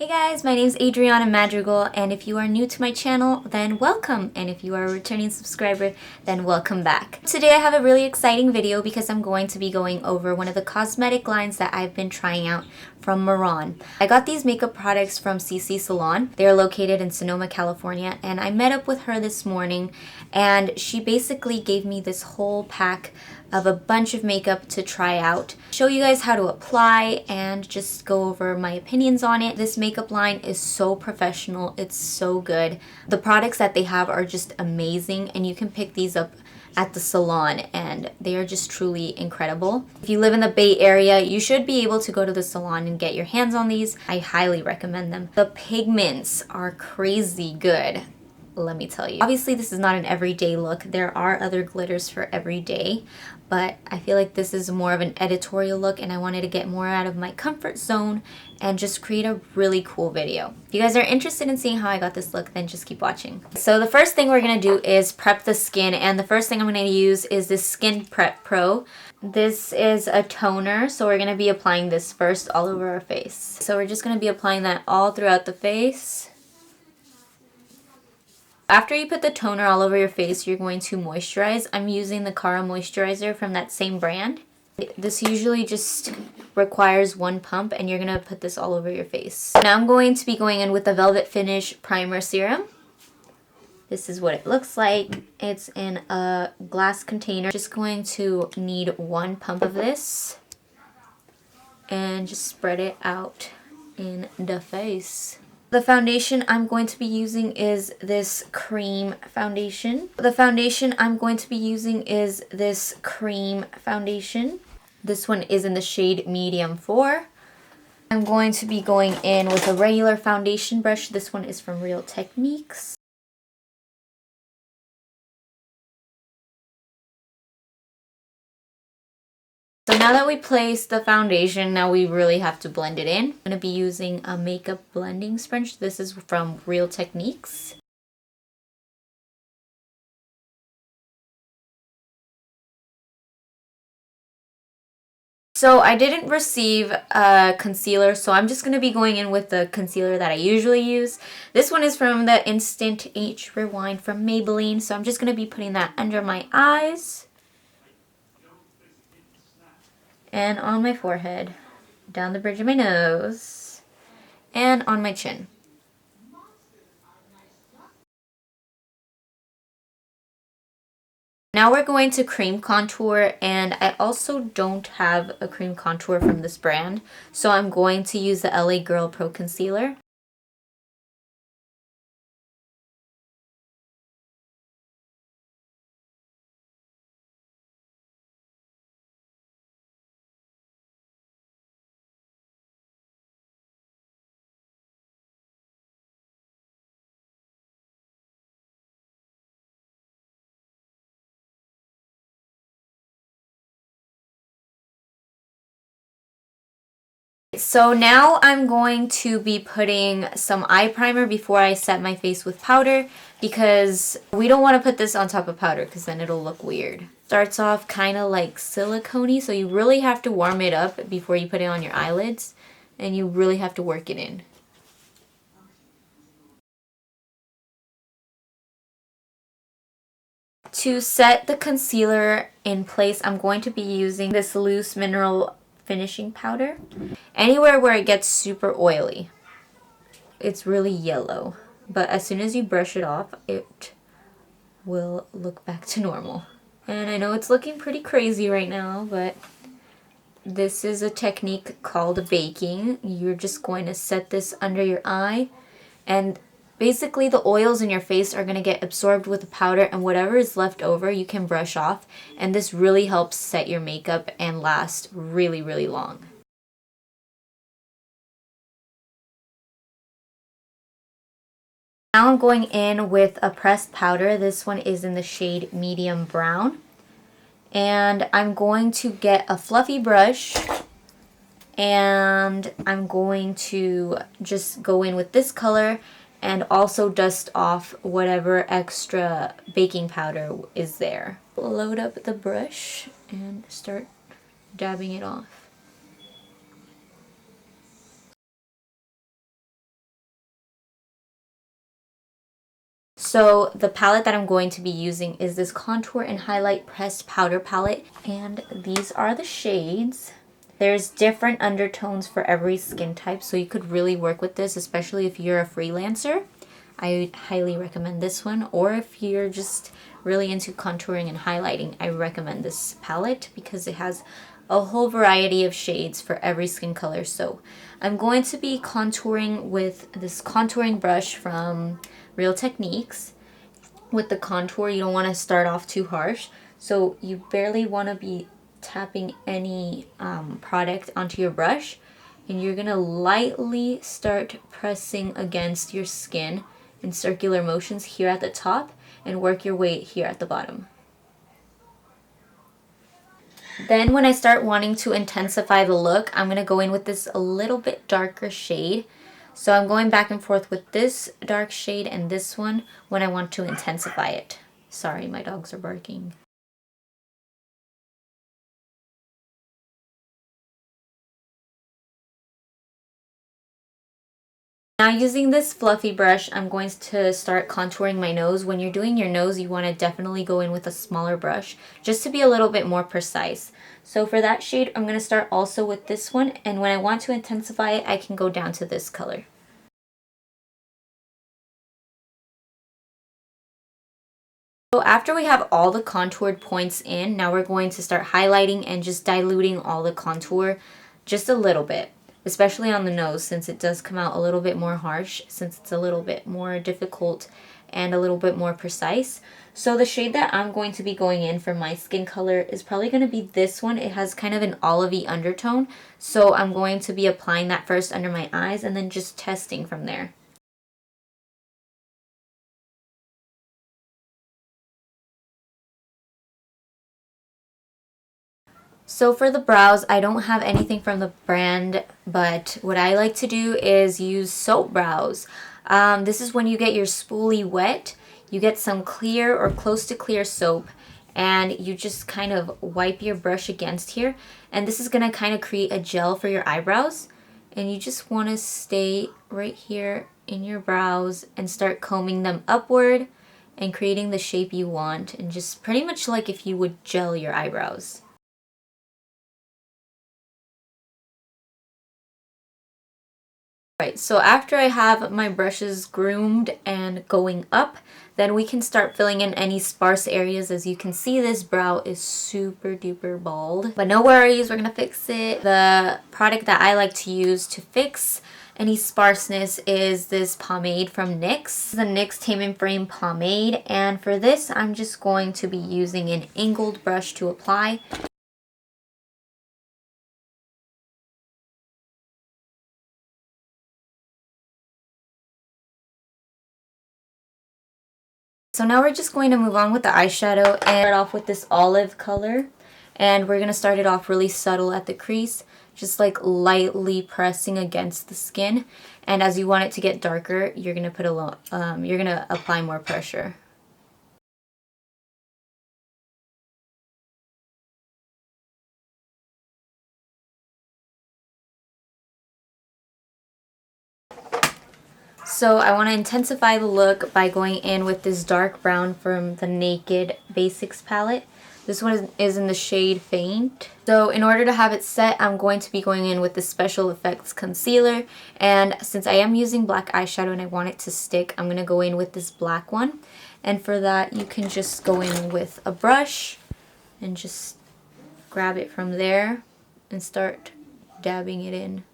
Hey guys, my name is Adriana Madrigal, and if you are new to my channel, then welcome, and if you are a returning subscriber, then welcome back. Today I have a really exciting video because I'm going to be going over one of the cosmetic lines that I've been trying out from Mehron. I got these makeup products from CC Salon. They're located in Sonoma, California, and I met up with her this morning, and she basically gave me this whole pack of a bunch of makeup to try out, show you guys how to apply, and just go over my opinions on it. This makeup line is so professional, it's so good. The products that they have are just amazing, and you can pick these up at the salon and they are just truly incredible. If you live in the Bay Area, you should be able to go to the salon and get your hands on these. I highly recommend them. The pigments are crazy good, let me tell you. Obviously this is not an everyday look. There are other glitters for every day, but I feel like this is more of an editorial look and I wanted to get more out of my comfort zone and just create a really cool video. If you guys are interested in seeing how I got this look, then just keep watching. So the first thing we're gonna do is prep the skin, and the first thing I'm gonna use is this Skin Prep Pro. This is a toner, so we're gonna be applying this first all over our face. So we're just gonna be applying that all throughout the face. After you put the toner all over your face, you're going to moisturize. I'm using the Cara moisturizer from that same brand. This usually just requires one pump, and you're going to put this all over your face. Now I'm going to be going in with the Velvet Finish Primer Serum. This is what it looks like. It's in a glass container. Just going to need one pump of this and just spread it out in the face. The foundation I'm going to be using is this cream foundation. The foundation I'm going to be using is this cream foundation. This one is in the shade Medium 4. I'm going to be going in with a regular foundation brush. This one is from Real Techniques. So now that we placed the foundation, now we really have to blend it in. I'm going to be using a makeup blending sponge. This is from Real Techniques. So I didn't receive a concealer, so I'm just going to be going in with the concealer that I usually use. This one is from the Instant Age Rewind from Maybelline, so I'm just going to be putting that under my eyes and on my forehead, down the bridge of my nose, and on my chin. Now we're going to cream contour, and I also don't have a cream contour from this brand, so I'm going to use the LA Girl Pro Concealer. So now I'm going to be putting some eye primer before I set my face with powder, because we don't want to put this on top of powder because then it'll look weird. Starts off kind of like silicone-y, so you really have to warm it up before you put it on your eyelids, and you really have to work it in. To set the concealer in place, I'm going to be using this loose mineral finishing powder. Anywhere where it gets super oily. It's really yellow, but as soon as you brush it off, it will look back to normal. And I know it's looking pretty crazy right now, but this is a technique called baking. You're just going to set this under your eye, and basically the oils in your face are going to get absorbed with the powder, and whatever is left over you can brush off, and this really helps set your makeup and last really, really long. Now I'm going in with a pressed powder. This one is in the shade Medium Brown. And I'm going to get a fluffy brush, and I'm going to just go in with this color and also dust off whatever extra baking powder is there. Load up the brush and start dabbing it off. So the palette that I'm going to be using is this Contour and Highlight Pressed Powder Palette. And these are the shades. There's different undertones for every skin type, so you could really work with this, especially if you're a freelancer. I highly recommend this one. Or if you're just really into contouring and highlighting, I recommend this palette because it has a whole variety of shades for every skin color. So I'm going to be contouring with this contouring brush from Real Techniques. With the contour, you don't want to start off too harsh, so you barely want to be tapping any product onto your brush, and you're gonna lightly start pressing against your skin in circular motions here at the top and work your way here at the bottom. Then when I start wanting to intensify the look, I'm gonna go in with this a little bit darker shade. So I'm going back and forth with this dark shade and this one when I want to intensify it. Sorry, my dogs are barking. Now using this fluffy brush, I'm going to start contouring my nose. When you're doing your nose, you want to definitely go in with a smaller brush just to be a little bit more precise. So for that shade, I'm going to start also with this one, and when I want to intensify it, I can go down to this color. So after we have all the contoured points in, now we're going to start highlighting and just diluting all the contour just a little bit, especially on the nose, since it does come out a little bit more harsh, since it's a little bit more difficult and a little bit more precise. So the shade that I'm going to be going in for my skin color is probably going to be this one. It has kind of an olivey undertone, so I'm going to be applying that first under my eyes and then just testing from there. So for the brows, I don't have anything from the brand, but what I like to do is use soap brows. This is when you get your spoolie wet, you get some clear or close to clear soap, and you just kind of wipe your brush against here. And this is going to kind of create a gel for your eyebrows. And you just want to stay right here in your brows and start combing them upward and creating the shape you want. And just pretty much like if you would gel your eyebrows. Right, so after I have my brushes groomed and going up, then we can start filling in any sparse areas. As you can see, this brow is super duper bald, but no worries, we're gonna fix it. The product that I like to use to fix any sparseness is this pomade from NYX. This is the NYX Tame and Frame pomade, and for this I'm just going to be using an angled brush to apply. So now we're just going to move on with the eyeshadow and start off with this olive color. And we're going to start it off really subtle at the crease, just like lightly pressing against the skin. And as you want it to get darker, you're going to put you're going to apply more pressure. So I want to intensify the look by going in with this dark brown from the Naked Basics palette. This one is in the shade Faint. So in order to have it set, I'm going to be going in with the Special Effects Concealer. And since I am using black eyeshadow and I want it to stick, I'm going to go in with this black one. And for that, you can just go in with a brush and just grab it from there and start dabbing it in.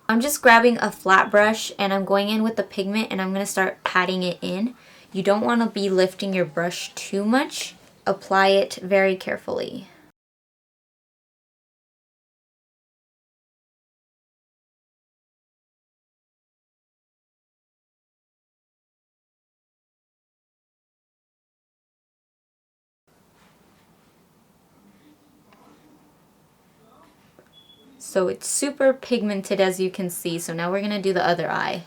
I'm just grabbing a flat brush and I'm going in with the pigment and I'm going to start patting it in. You don't want to be lifting your brush too much. Apply it very carefully. So it's super pigmented, as you can see. So now we're going to do the other eye.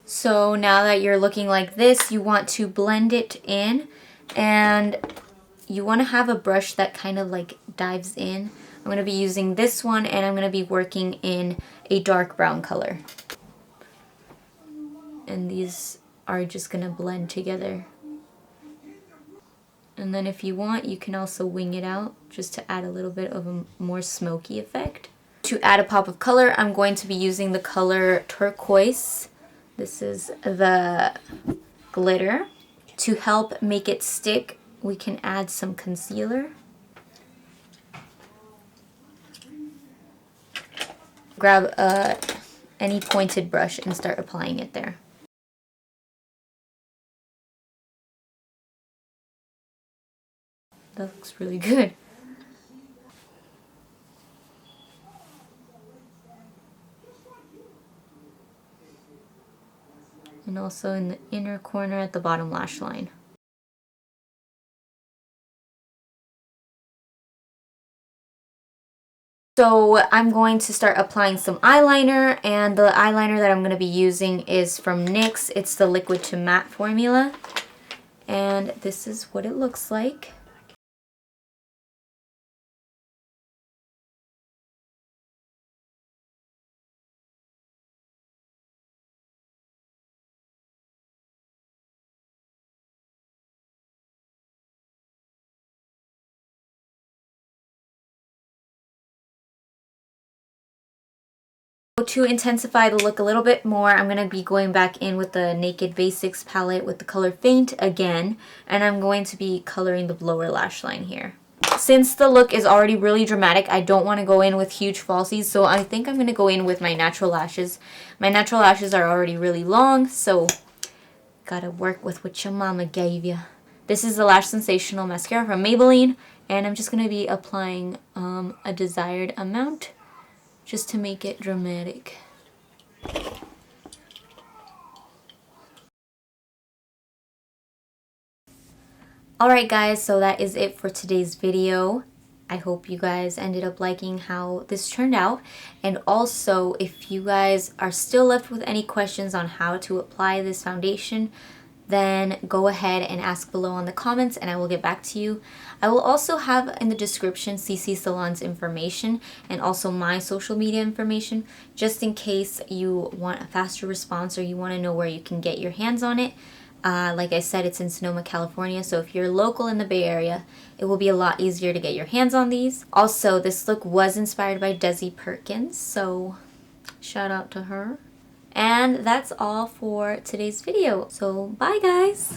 So now that you're looking like this, you want to blend it in, and you want to have a brush that kind of like dives in. I'm going to be using this one, and I'm going to be working in a dark brown color. And these are just going to blend together. And then if you want, you can also wing it out just to add a little bit of a more smoky effect. To add a pop of color, I'm going to be using the color Turquoise. This is the glitter. To help make it stick, we can add some concealer. Grab any pointed brush and start applying it there. That looks really good. And also in the inner corner at the bottom lash line. So I'm going to start applying some eyeliner, and the eyeliner that I'm going to be using is from NYX. It's the Liquid to Matte formula. And this is what it looks like. To intensify the look a little bit more, I'm going to be going back in with the Naked Basics palette with the color Faint again, and I'm going to be coloring the lower lash line here. Since the look is already really dramatic, I don't want to go in with huge falsies, so I think I'm going to go in with my natural lashes. My natural lashes are already really long, so gotta work with what your mama gave you. This is the Lash Sensational Mascara from Maybelline, and I'm just going to be applying a desired amount, just to make it dramatic. Alright guys, so that is it for today's video. I hope you guys ended up liking how this turned out. And also, if you guys are still left with any questions on how to apply this foundation, then go ahead and ask below in the comments and I will get back to you. I will also have in the description CC Salon's information and also my social media information, just in case you want a faster response or you want to know where you can get your hands on it. Like I said, it's in Sonoma, California, so if you're local in the Bay Area, it will be a lot easier to get your hands on these. Also, this look was inspired by Desi Perkins, so shout out to her. And that's all for today's video. So bye guys!